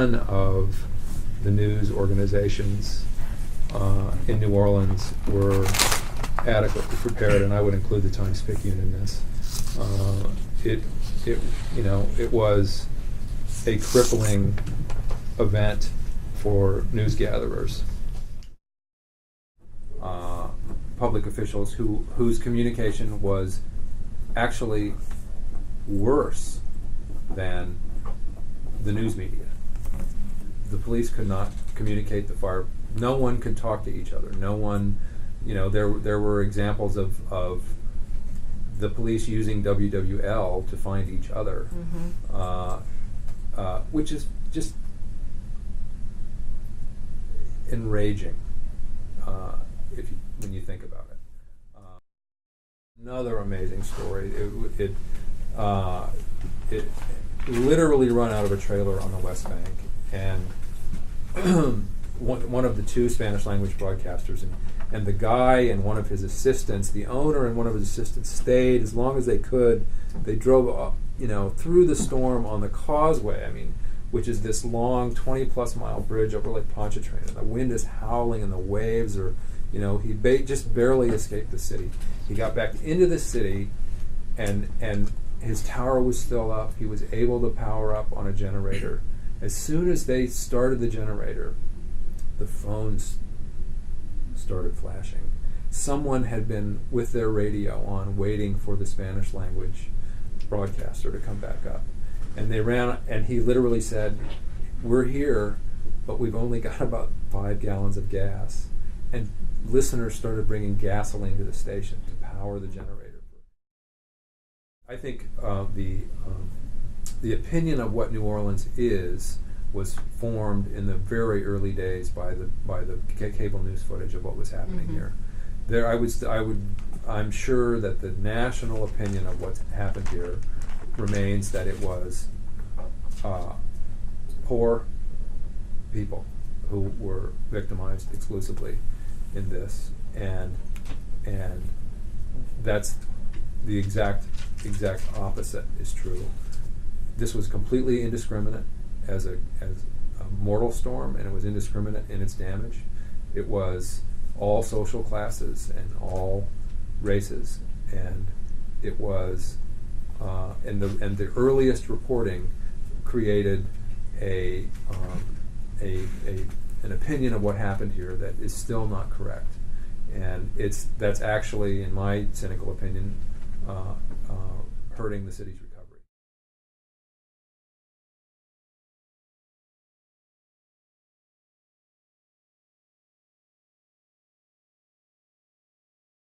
none of the news organizations in New Orleans were adequately prepared, and I would include the Times Picayune in this. It was a crippling event for news gatherers, public officials whose communication was actually worse than the news media. The police could not communicate the fire. No one could talk to each other. No one, there were examples of the police using WWL to find each other, which is just enraging when you think about it. Another amazing story. It literally run out of a trailer on the West Bank, and one of the two Spanish language broadcasters and the guy and one of his assistants, the owner and one of his assistants, stayed as long as they could. They drove up, through the storm on the causeway, which is this long 20-plus mile bridge over Lake Pontchartrain, and the wind is howling and the waves are, he just barely escaped the city. He got back into the city, and his tower was still up. He was able to power up on a generator. As soon as they started the generator, the phones started flashing. Someone had been with their radio on waiting for the Spanish language broadcaster to come back up. And they ran, and he literally said, "We're here, but we've only got about 5 gallons of gas." And listeners started bringing gasoline to the station to power the generator. I think the opinion of what New Orleans was formed in the very early days by the cable news footage of what was happening here. I'm sure that the national opinion of what happened here remains that it was poor people who were victimized exclusively in this, and that's the exact opposite is true. This was completely indiscriminate as a mortal storm, and it was indiscriminate in its damage. It was all social classes and all races, and it was and the earliest reporting created an opinion of what happened here that is still not correct, and that's actually, in my cynical opinion, hurting the city's